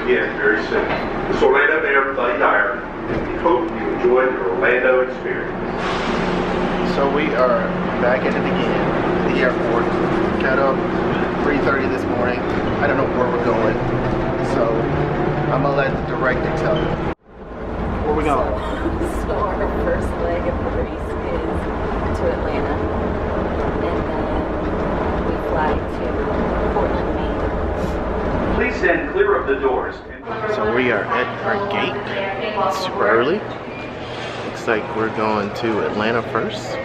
again very soon. This is Orlando Mayor Buddy Dyer, and we hope you enjoyed your Orlando experience. So we are back at it again, the airport. Got up 3:30 this morning. I don't know where we're going, so I'm gonna let the director tell you. Where we going? So our first leg of the race is to Atlanta, and then we fly to Portland, Maine. Please stand clear of the doors. So we are at our gate. It's super early. Looks like we're going to Atlanta first.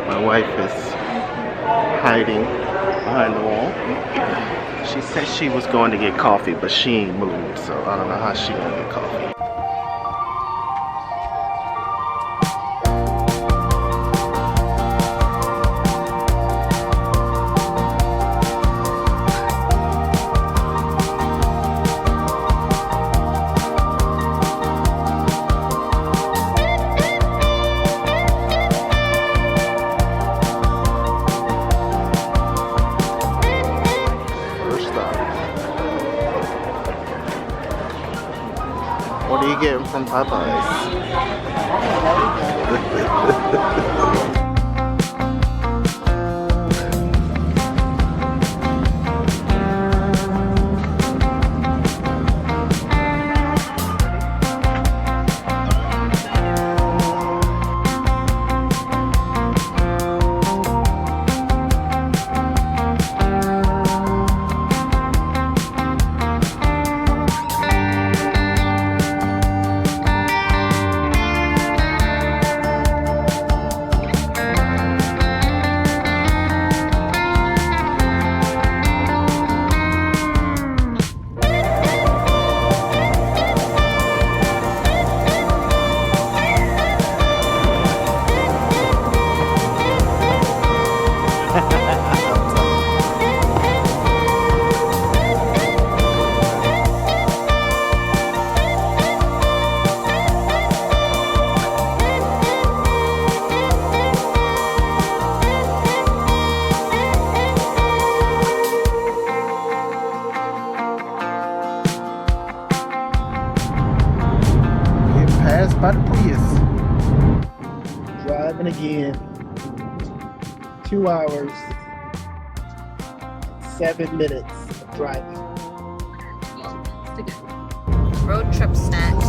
My wife is hiding behind the wall. She said she was going to get coffee, but she ain't moved, so I don't know how she gonna get coffee. What are you getting from Popeyes? Passed by the Prius. Driving again. 2 hours, 7 minutes of driving. Road trip snacks.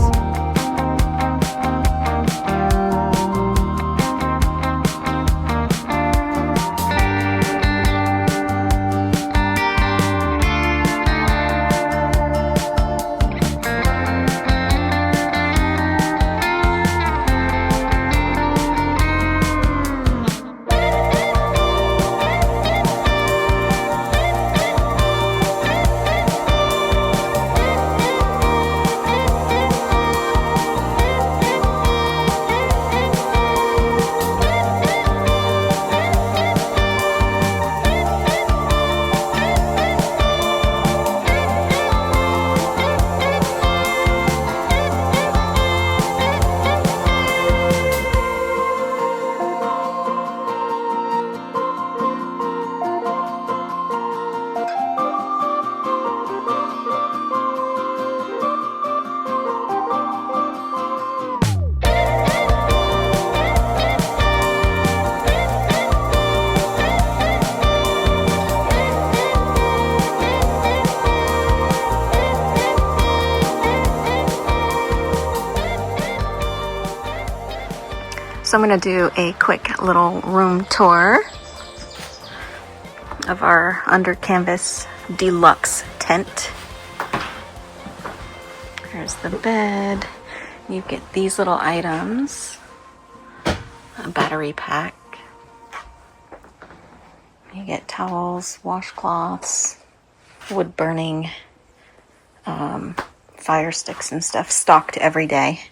So I'm going to do a quick little room tour of our under canvas deluxe tent. Here's the bed. You get these little items, a battery pack. You get towels, washcloths, wood burning, fire sticks and stuff stocked every day.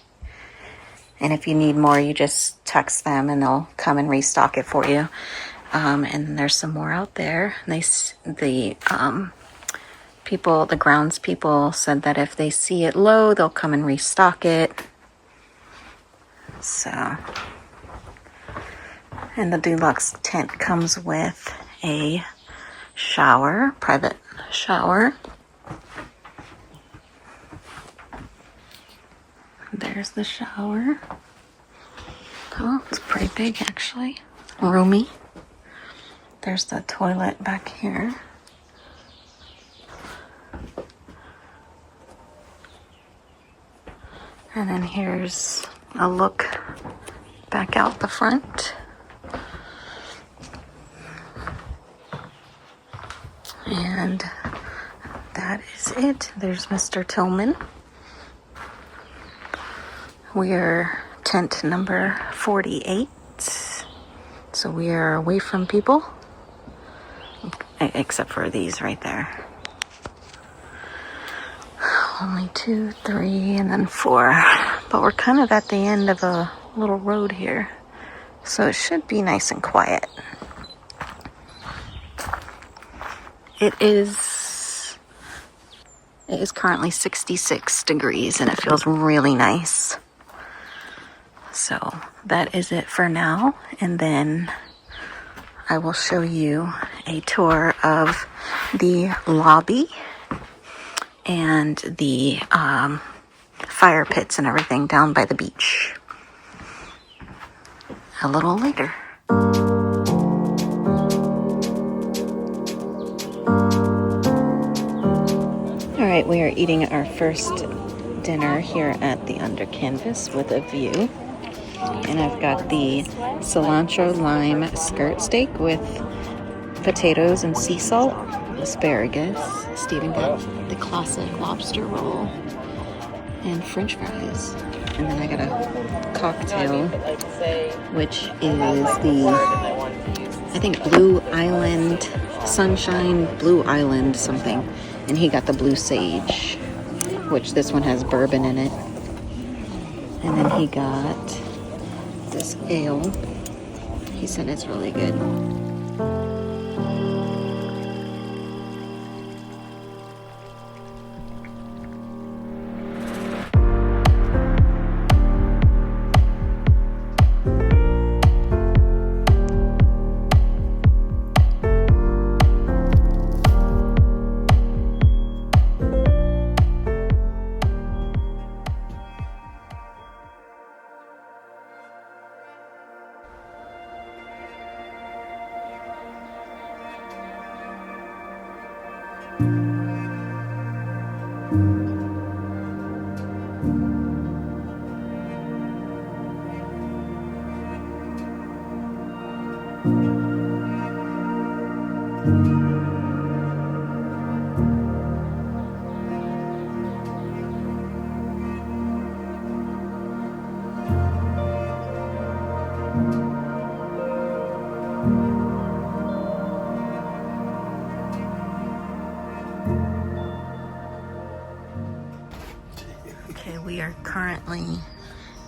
And if you need more, you just text them and they'll come and restock it for you. And there's some more out there. The grounds people said that if they see it low, they'll come and restock it. So, and the deluxe tent comes with a shower, private shower. There's the shower. Oh, it's pretty big actually. Roomy. There's the toilet back here. And then here's a look back out the front. And that is it. There's Mr. Tillman. We're tent number 48. So we are away from people. Except for these right there. Only 2, 3, and then 4. But we're kind of at the end of a little road here. So it should be nice and quiet. It is currently 66 degrees and it feels really nice. So that is it for now. And then I will show you a tour of the lobby and the fire pits and everything down by the beach a little later. All right, we are eating our first dinner here at the Under Canvas with a view. And I've got the cilantro lime skirt steak with potatoes and sea salt, asparagus. Steven got the classic lobster roll and french fries. And then I got a cocktail, which is the, I think, Blue Island, Sunshine Blue Island something. And he got the Blue Sage, which this one has bourbon in it. And then he got this ale. He said it's really good. Okay, we are currently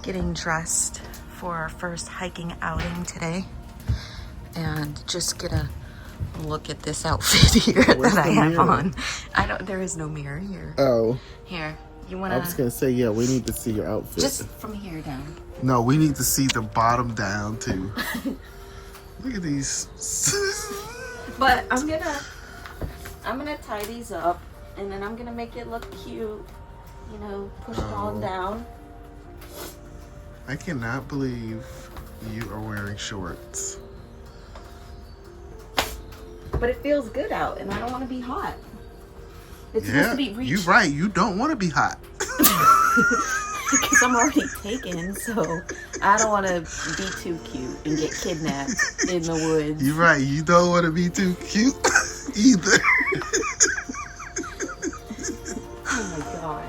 getting dressed for our first hiking outing today. And just get a look at this outfit here that I have on. There is no mirror here. Oh. Here, you wanna? I was gonna say, yeah, we need to see your outfit. Just from here down. No, we need to see the bottom down too. Look at these. But I'm gonna tie these up, and then I'm gonna make it look cute. You know, push it all down. I cannot believe you are wearing shorts. But it feels good out, and I don't want to be hot. It's supposed to be reach. You're right. You don't want to be hot. Because I'm already taken, so I don't want to be too cute and get kidnapped in the woods. You're right. You don't want to be too cute either. Oh my gosh.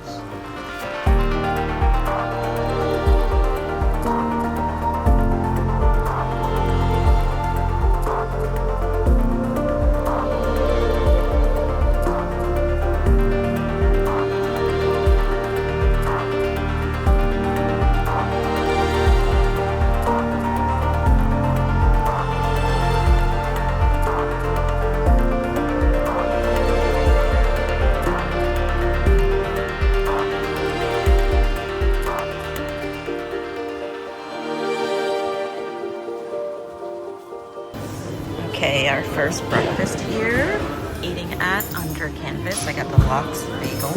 Okay, our first breakfast here, eating at Under Canvas. I got the lox bagel,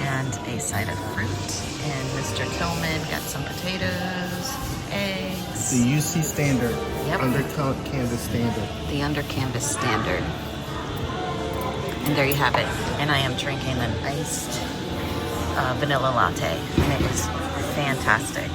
and a side of fruit. And Mr. Tillman got some potatoes, eggs. The UC standard. Yep. Under canvas standard. The under canvas standard. And there you have it. And I am drinking an iced vanilla latte, and it is fantastic.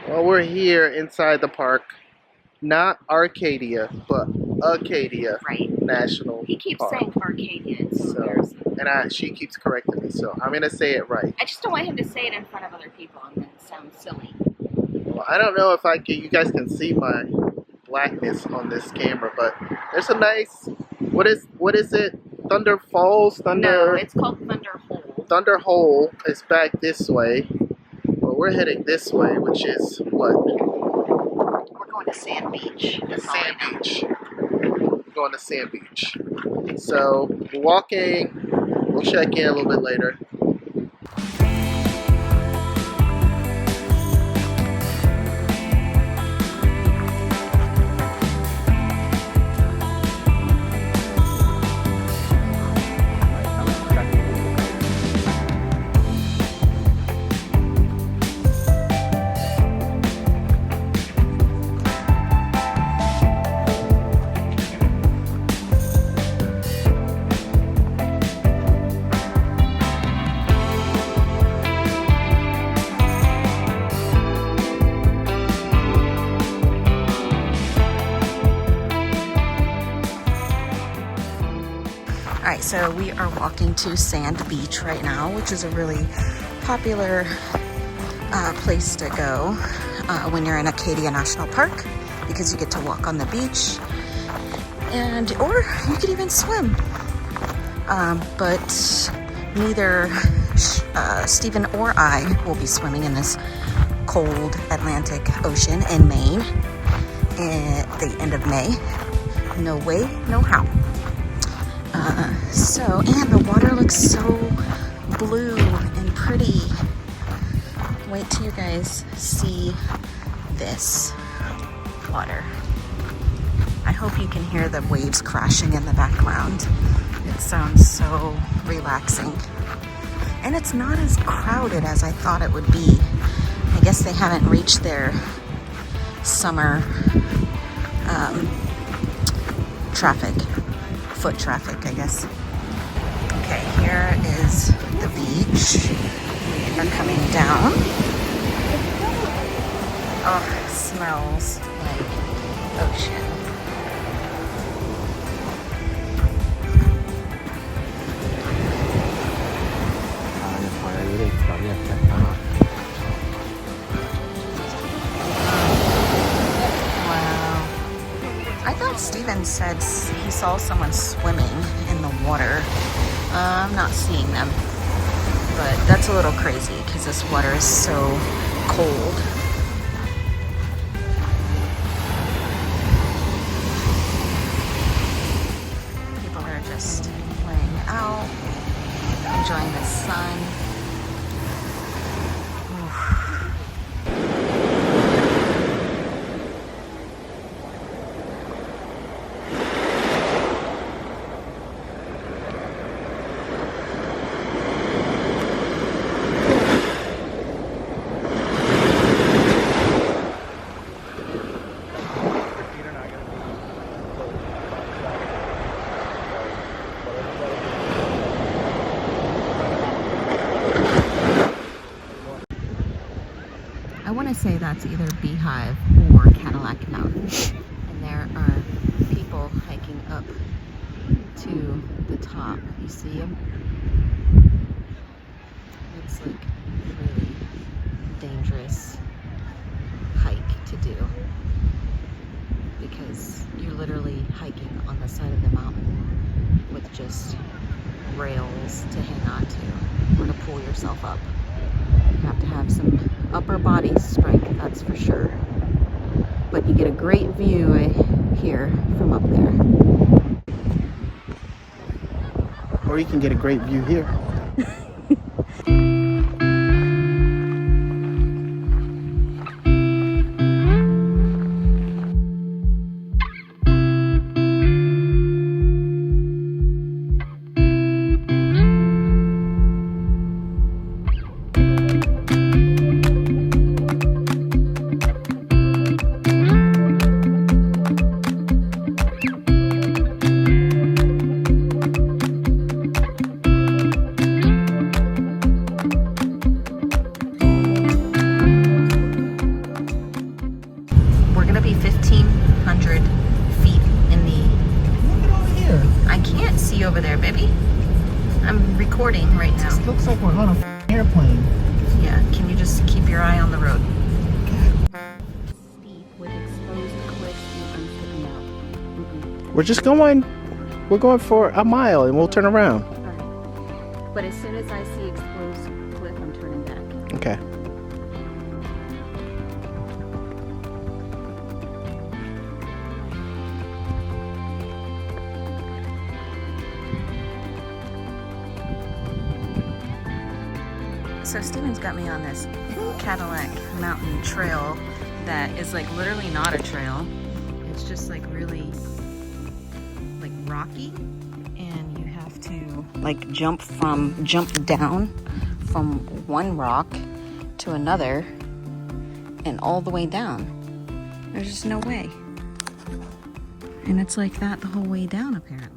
Well, we're here inside the park. Not Arcadia, but Acadia Right. National He keeps Park. saying Arcadia. It's so So, embarrassing. and she keeps correcting me, so I'm gonna say it right. I just don't want him to say it in front of other people and then it sounds silly. Well, I don't know if you guys can see my blackness on this camera, but there's a nice. What is it? Thunder Falls. No, it's called Thunder Hole. Thunder Hole is back this way, but we're heading this way, which is what? We're going to Sand Beach. The That's all I Sand know. Beach. We're going to Sand Beach. So we're walking. We'll check in a little bit later. Alright, so we are walking to Sand Beach right now, which is a really popular place to go when you're in Acadia National Park, because you get to walk on the beach, or you could even swim. But neither Stephen or I will be swimming in this cold Atlantic Ocean in Maine at the end of May. No way, no how. And the water looks so blue and pretty. Wait till you guys see this water. I hope you can hear the waves crashing in the background. It sounds so relaxing. And it's not as crowded as I thought it would be. I guess they haven't reached their summer foot traffic, I guess. Okay, here is the beach. We are coming down. Oh, it smells like ocean. Wow. I thought Steven said he saw someone swimming in the water. I'm not seeing them. But that's a little crazy because this water is so cold. People are just laying out, enjoying the sun. I want to say that's either Beehive or Cadillac Mountain. And there are people hiking up to the top. You see them? It's like a really dangerous hike to do because you're literally hiking on the side of the mountain with just rails to hang on to or to pull yourself up. You have to have some upper body strength, that's for sure. But you get a great view here from up there. Or you can get a great view here. Over there, baby. I'm recording right now. It looks like we're on an airplane. Yeah, can you just keep your eye on the road? Steep with exposed cliffs and unsticking out. We're going for a mile and we'll turn around. All right. But as soon as I see exposed cliff, I'm turning back. Okay. So Steven's got me on this Cadillac Mountain Trail that is like literally not a trail. It's just like really like rocky, and you have to like jump down from one rock to another and all the way down. There's just no way. And it's like that the whole way down apparently.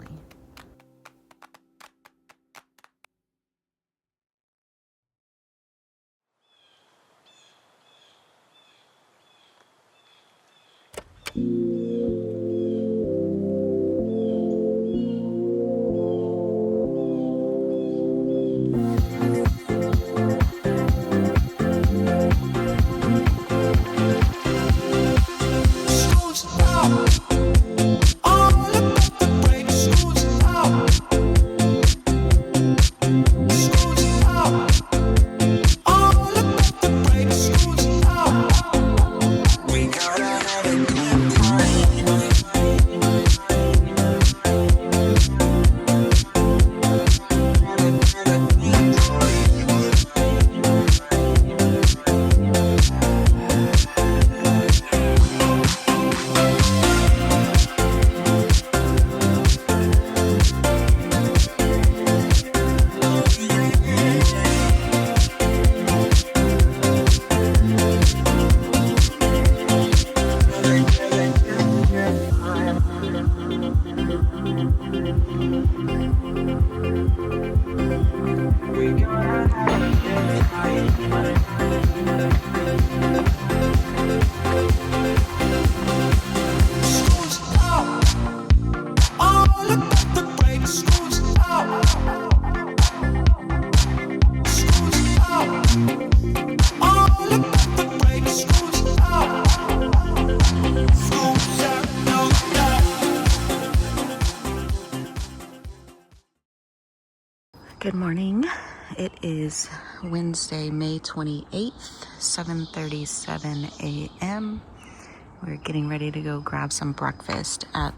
Good morning. It is Wednesday, May 28th, 7:37 a.m. We're getting ready to go grab some breakfast at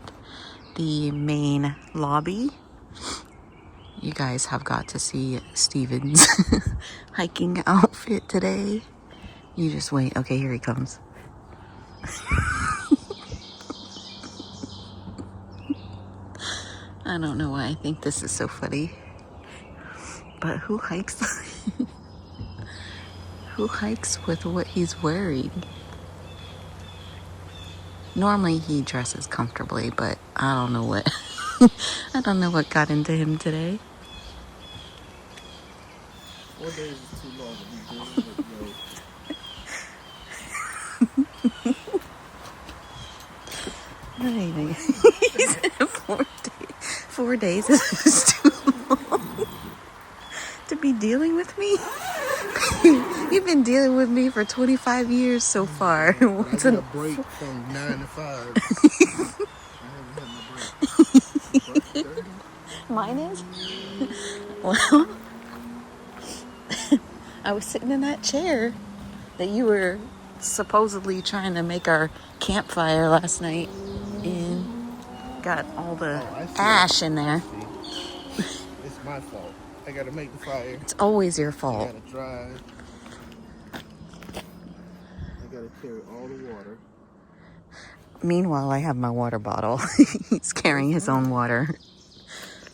the Maine lobby. You guys have got to see Steven's hiking outfit today. You just wait. Okay, here he comes. I don't know why I think this is so funny. But who hikes who hikes with what he's wearing? Normally he dresses comfortably, but I don't know what I don't know what got into him today. 4 days is too long to be doing it, He said 4 days. 4 days is too long to be dealing with me. You've been dealing with me for 25 years so far. I got a break from 9 to 5. I haven't had my break. Mine is? Well, I was sitting in that chair that you were supposedly trying to make our campfire last night and got all the ash in there. It's my fault. I gotta make the fire. It's always your I fault. gotta drive. I gotta carry all the water. Meanwhile, I have my water bottle. He's carrying his own water.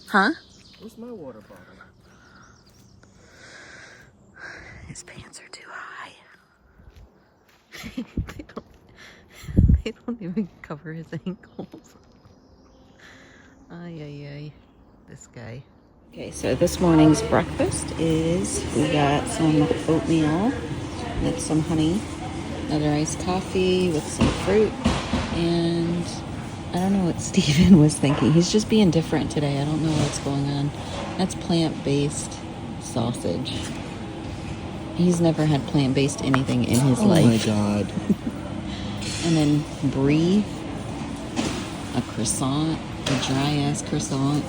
Huh? What's my water bottle? His pants are too high. they don't even cover his ankles. Ay, ay, ay. This guy. Okay, so this morning's breakfast is we got some oatmeal with some honey, another iced coffee with some fruit, and I don't know what Steven was thinking. He's just being different today. I don't know what's going on. That's plant-based sausage. He's never had plant-based anything in his life. Oh my God. And then brie, a croissant, a dry-ass croissant.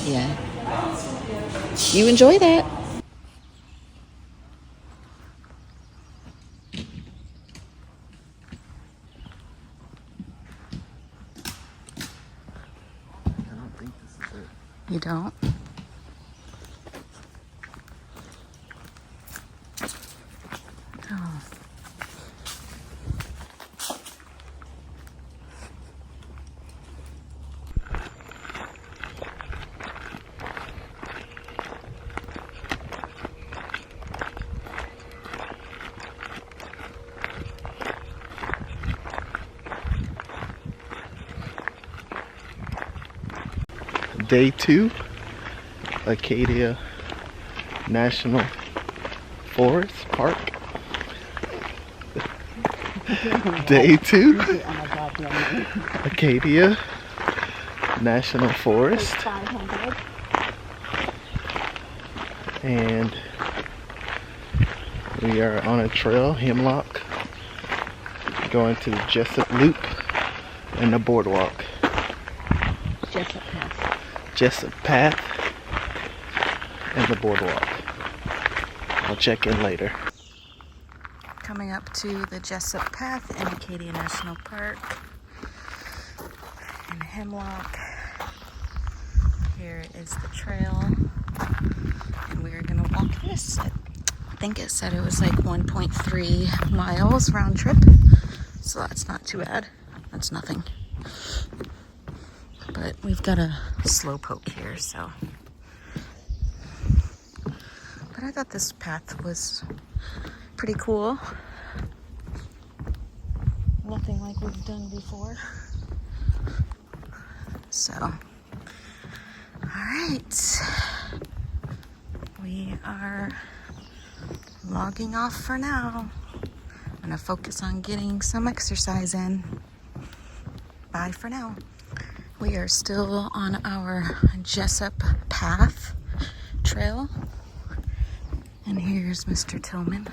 Yeah. You enjoy that. I don't think this is it. You don't? Oh. Day 2, Acadia National Forest Park. Day 2, Acadia National Forest. And we are on a trail, Hemlock, going to the Jessup Loop and the boardwalk. Jessup Path and the boardwalk. I'll check in later. Coming up to the Jessup Path in Acadia National Park in Hemlock. Here is the trail, and we're gonna walk this. I think it said it was like 1.3 miles round trip, so that's not too bad. That's nothing. But we've got a slowpoke here, so. But I thought this path was pretty cool. Nothing like we've done before. So, alright. We are logging off for now. I'm gonna focus on getting some exercise in. Bye for now. We are still on our Jessup Path trail. And here's Mr. Tillman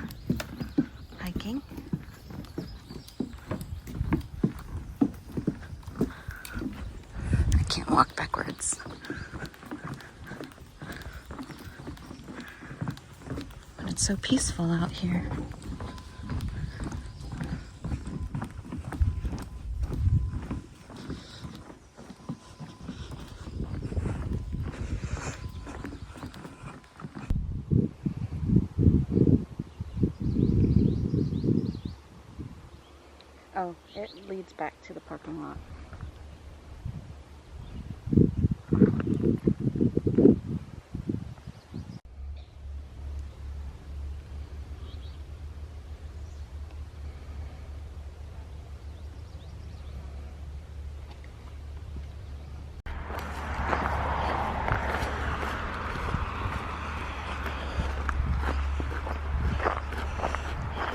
hiking. I can't walk backwards. so peaceful out here. Oh, it leads back to the parking lot.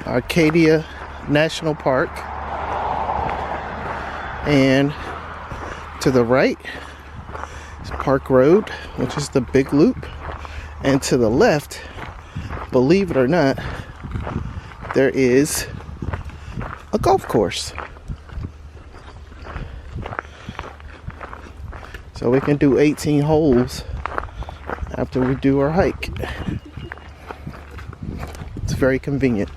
Acadia National Park, and to the right is Park Road, which is the big loop, and to the left, believe it or not, there is a golf course. So we can do 18 holes after we do our hike. It's very convenient.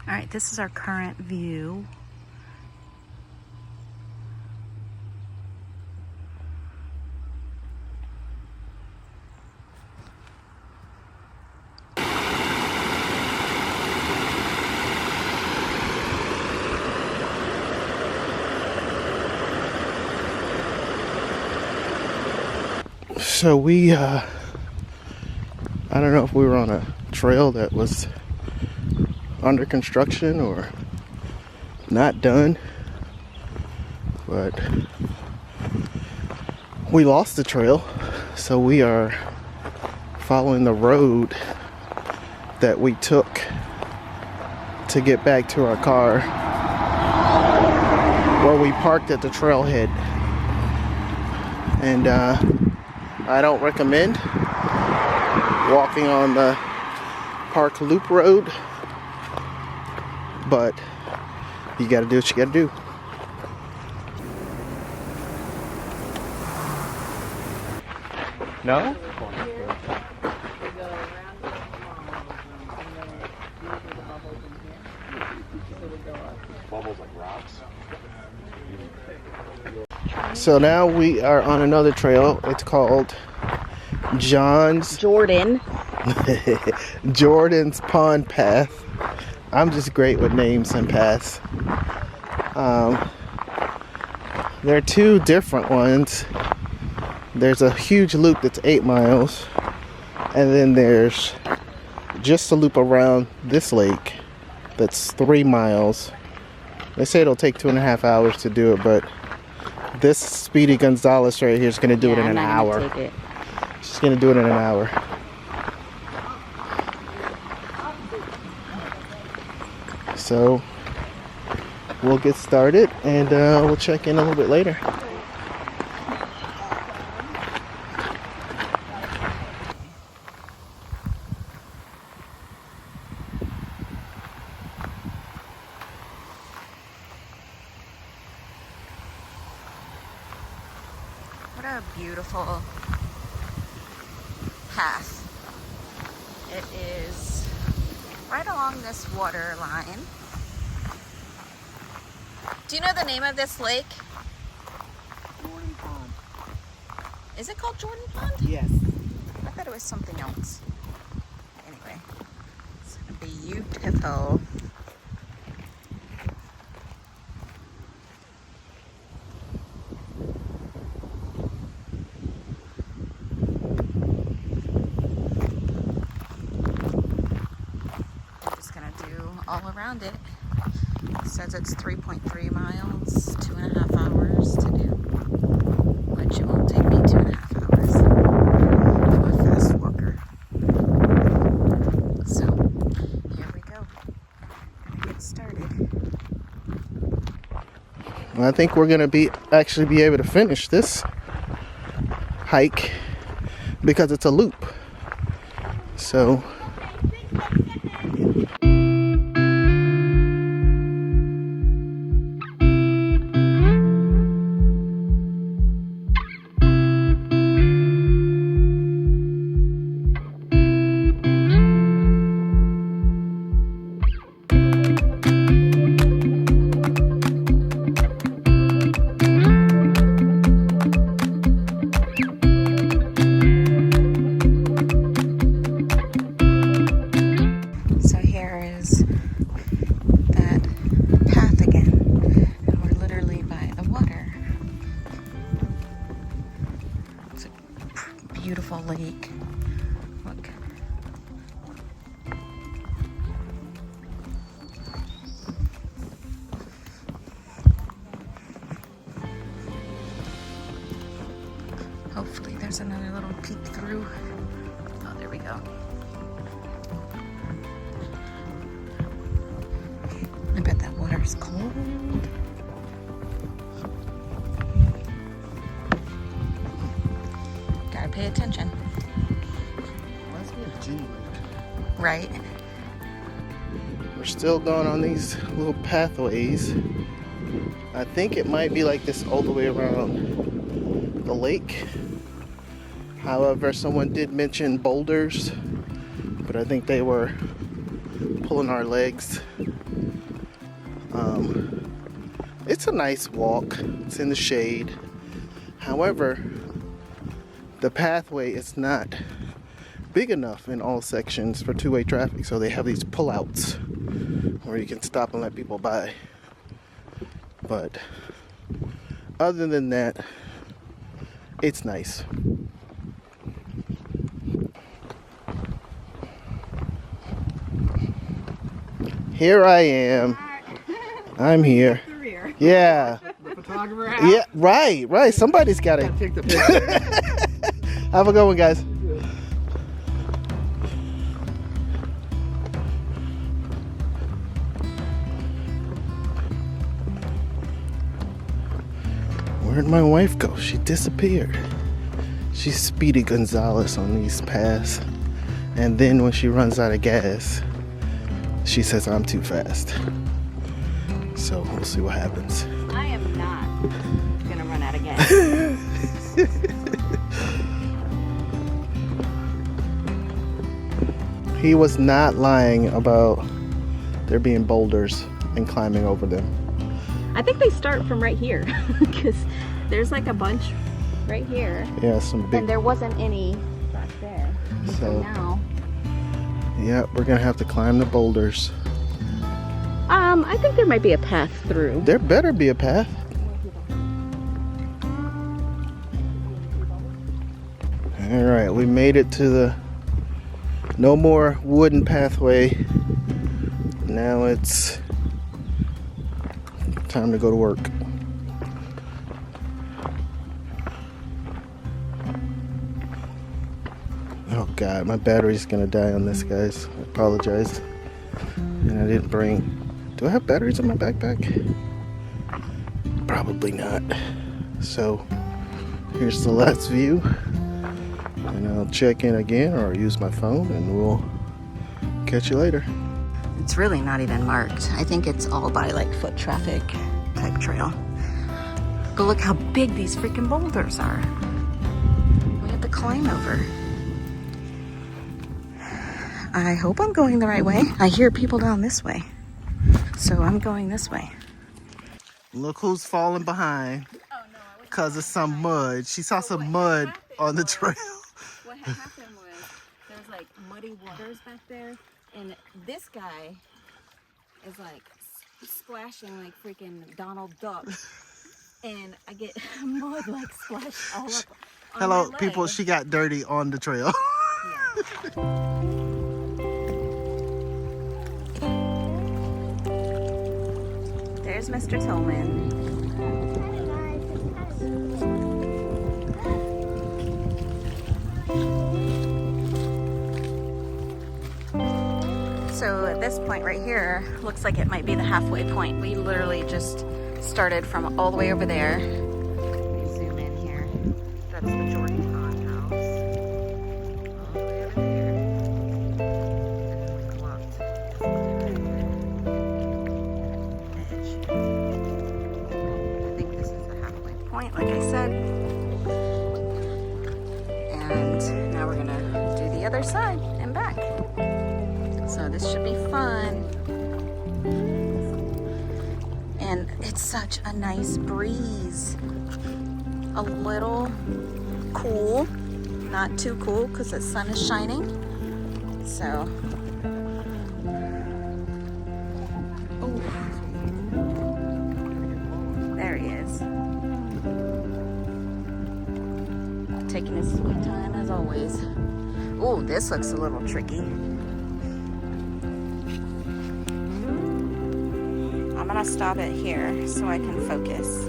All right, this is our current view. So we, I don't know if we were on a trail that was under construction or not done, but we lost the trail, so we are following the road that we took to get back to our car, where we parked at the trailhead. And I don't recommend walking on the Park Loop Road, but you gotta do what you gotta do. No? So now we are on another trail. It's called Jordan's Pond Path. I'm just great with names and paths. There are two different ones. There's a huge loop that's 8 miles, and then there's just a loop around this lake that's 3 miles. They say it'll take 2.5 hours to do it, but this Speedy Gonzalez right here is going to do it in an hour. She's going to do it in an hour. So we'll get started, and we'll check in a little bit later. What a beautiful path. It is right along this water line. Do you know the name of this lake? Jordan Pond. Is it called Jordan Pond? Yes. I thought it was something else. Anyway, it's beautiful. All around it. It says it's 3.3 miles, 2.5 hours to do, which it won't take me 2.5 hours. I'm a fast walker. So here we go. Gonna get started. All I think we're gonna actually be able to finish this hike because it's a loop. So here is that path again, and we're literally by the water. It's a beautiful lake. Look. Hopefully there's another little peek through. Oh, there we go. I bet that water's cold. Gotta pay attention. must be a G. Right. We're still going on these little pathways. I think it might be like this all the way around the lake. However, someone did mention boulders, but I think they were pulling our legs. It's a nice walk. It's in the shade. However, the pathway is not big enough in all sections for two-way traffic, so they have these pullouts where you can stop and let people by. But other than that, it's nice. Here I am. I'm here. Yeah. The photographer out. Yeah, right. Somebody's got it. Take the picture. Have a good one, guys. Where'd my wife go? She disappeared. She's Speedy Gonzalez on these paths. And then when she runs out of gas, she says I'm too fast. So we'll see what happens. I am not gonna run out of gas. He was not lying about there being boulders and climbing over them. I think they start from right here because there's like a bunch right here. Yeah, some big. And there wasn't any back there. So now. Yeah, we're gonna have to climb the boulders. I think there might be a path through. There better be a path. All right, we made it to the no more wooden pathway. Now it's time to go to work. Oh God, my battery's gonna die on this, guys. I apologize. And I didn't bring. Do I have batteries in my backpack? Probably not. So here's the last view. And I'll check in again or use my phone and we'll catch you later. It's really not even marked. I think it's all by like foot traffic type trail. But look how big these freaking boulders are. We have to climb over. I hope I'm going the right way. I hear people down this way. So I'm going this way. Look who's falling behind because of some mud. She saw some mud on the trail. What happened was there's like muddy waters back there, and this guy is like splashing like freaking Donald Duck, and I get mud like splashed all up on Hello, my leg. people. She got dirty on the trail. There's Mr. Tillman. So at this point right here, looks like it might be the halfway point. We literally just started from all the way over there. Let me zoom in here. That's the Jordan Pond house. All the way over there. And we walked edge. I think this is the halfway point, like I said. And now we're gonna do the other side and back. So this should be fun. And it's such a nice breeze. A little cool, not too cool because the sun is shining. So, oh, there he is. Taking his sweet time as always. Oh, this looks a little tricky. I'm gonna stop it here so I can focus.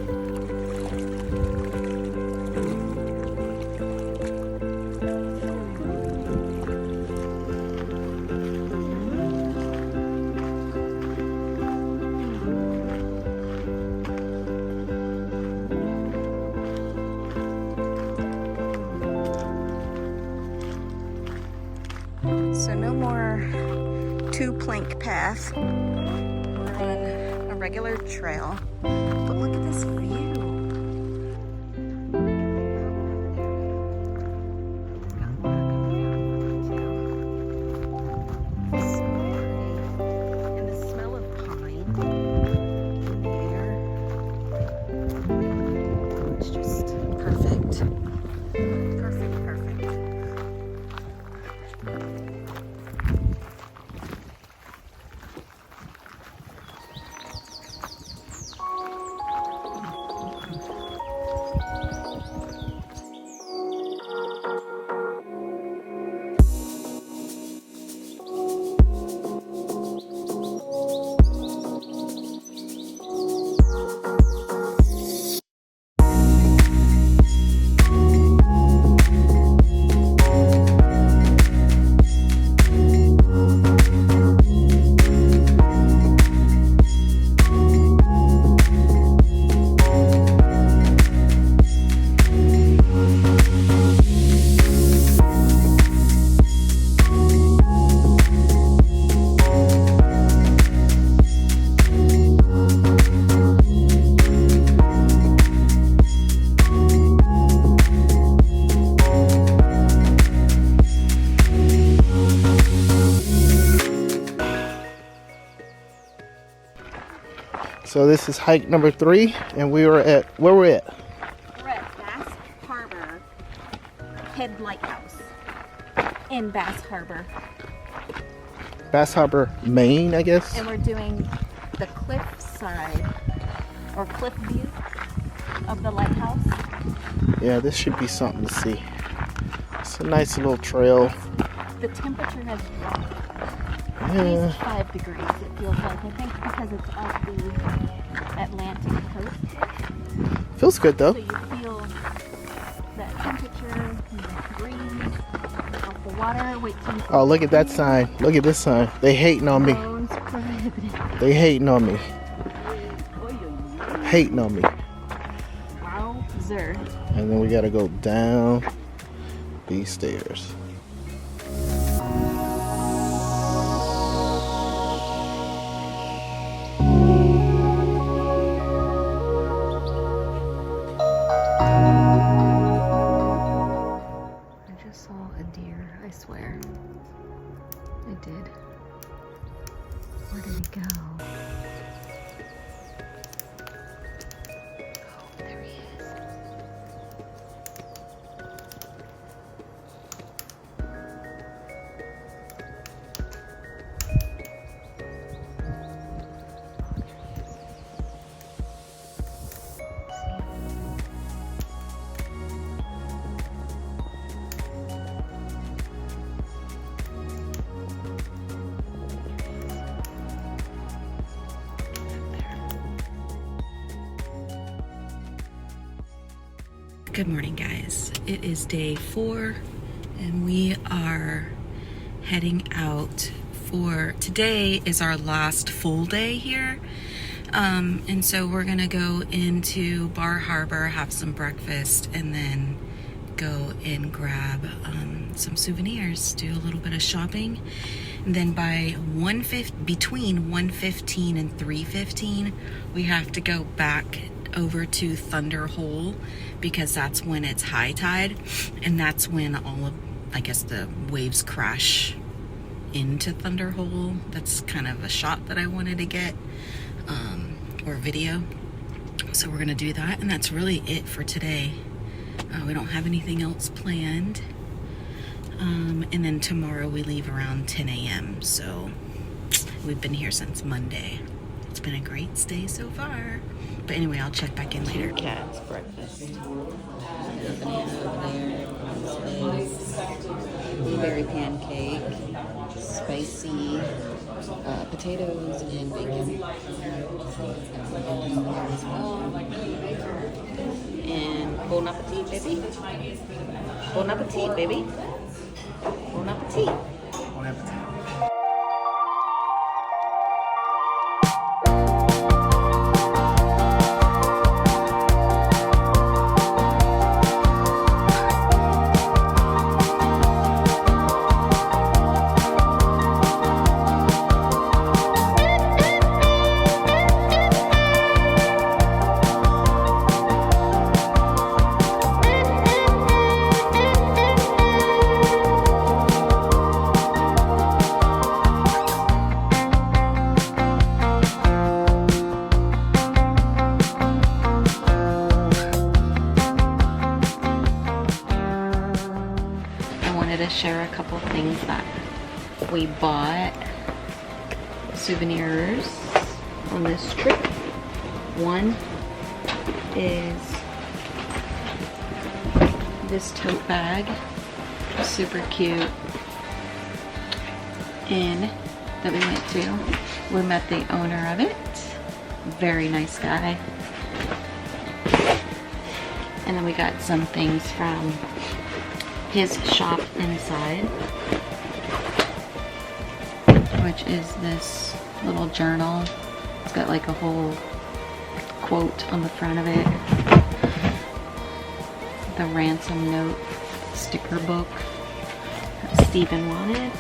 So no more two-plank path. We're on a regular trail. But look at this view. So pretty. And the smell of pine in the air. It's just perfect. Perfect, perfect. So this is hike number 3, and we were at, where we're at? We're at Bass Harbor Head Lighthouse in Bass Harbor. Bass Harbor, Maine, I guess. And we're doing the cliff side or cliff view of the lighthouse. Yeah, this should be something to see. It's a nice little trail. The temperature has dropped at Yeah. least 5 degrees, it feels like. I think because it's off the Atlantic coast. Feels good though. So you feel that temperature and the breeze off the water. Wait till you Oh, look at that sign. Look at this sign. They hating on me. Drones prohibited. They hating on me. Oy, oy, oy. Hating on me. Wowzer. And then we gotta go down these stairs. I just saw a deer, I swear. I did. Where did he go? Oh, there he is. Good morning, guys. It is day 4 and we are heading out for today is our last full day here. And so we're gonna go into Bar Harbor, have some breakfast, and then go and grab some souvenirs, do a little bit of shopping. And then by between 1:15 and 3:15, we have to go back over to Thunder Hole because that's when it's high tide, and that's when all of, I guess, the waves crash into Thunder Hole. That's kind of a shot that I wanted to get, or video. So we're gonna do that, and that's really it for today. We don't have anything else planned. And then tomorrow we leave around 10 a.m. So we've been here since Monday. It's been a great stay so far. But anyway, I'll check back in later. Cat's breakfast. Blueberry pancake, spicy potatoes and bacon. And bon appetit, baby. Bon appetit, baby. Bon appetit. Bon appetit. Share a couple of things that we bought, souvenirs on this trip. One is this tote bag, super cute, inn that we went to. We met the owner of it, very nice guy. And then we got some things from his shop inside, which is this little journal. It's got like a whole quote on the front of it. The ransom note sticker book that Stephen wanted.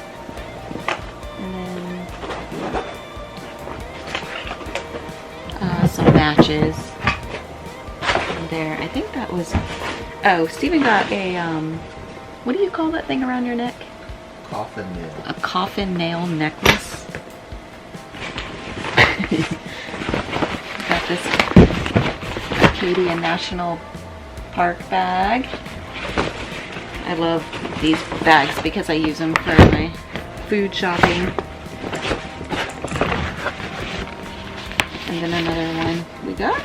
And then some matches. And there, I think that was, oh, Stephen got a, what do you call that thing around your neck? Coffin nail. A coffin nail necklace. Got this Acadia National Park bag. I love these bags because I use them for my food shopping. And then another one we got.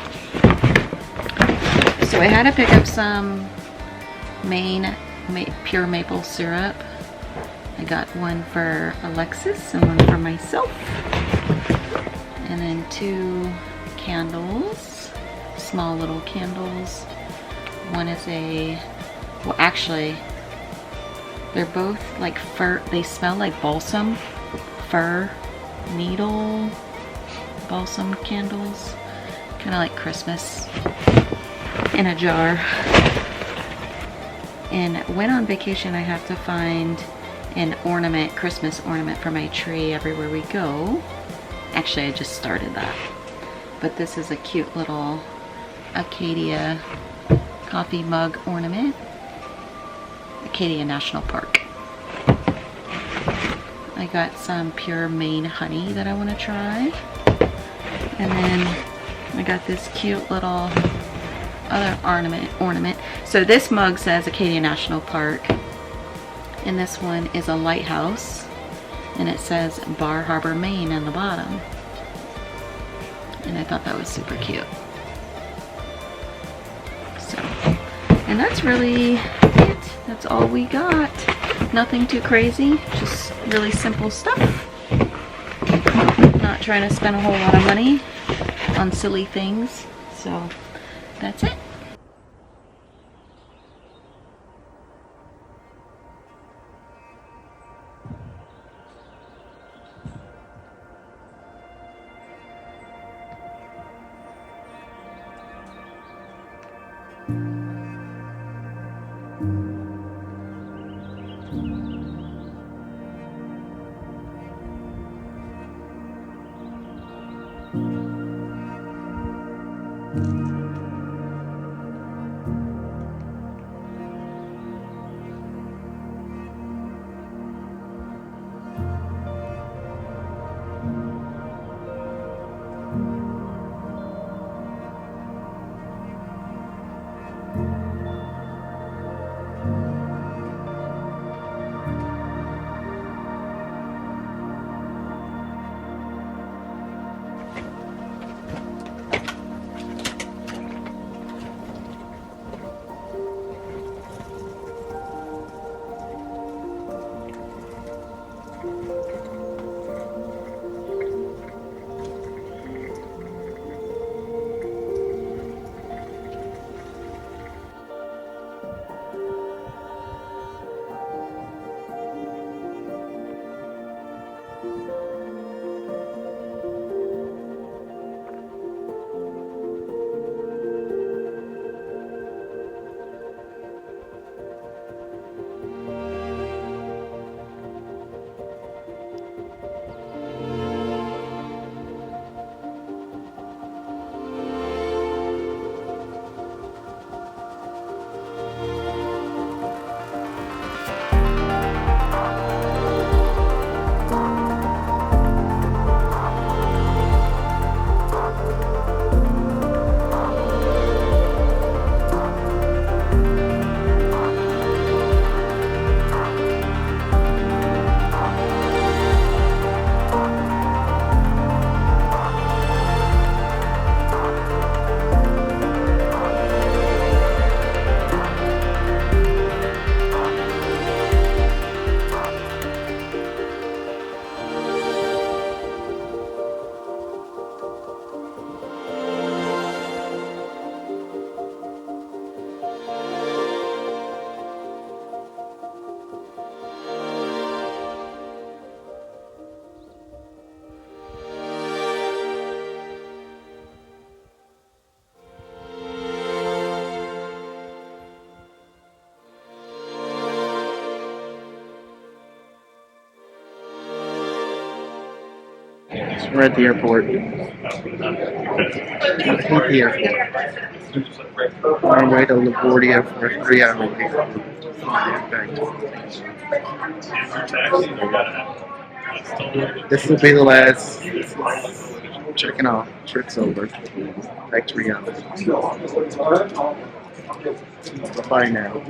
So I had to pick up some Maine pure maple syrup. I got one for Alexis and one for myself. And then 2 candles, small little candles. One is a, well actually, they're both like fir, they smell like balsam, fir needle balsam candles. Kind of like Christmas in a jar. And when on vacation I have to find an ornament, Christmas ornament for my tree everywhere we go. Actually, I just started that. But this is a cute little Acadia coffee mug ornament. Acadia National Park. I got some pure Maine honey that I want to try. And then I got this cute little other ornament. So this mug says Acadia National Park, and this one is a lighthouse, and it says Bar Harbor, Maine on the bottom. And I thought that was super cute. So, and that's really it. That's all we got. Nothing too crazy, just really simple stuff. Not trying to spend a whole lot of money on silly things. So that's it. We're at the airport. Here. On our way to LaGuardia for a 3-hour wait. This will be the last. Checking off. Trip's over. Back to reality. Bye now.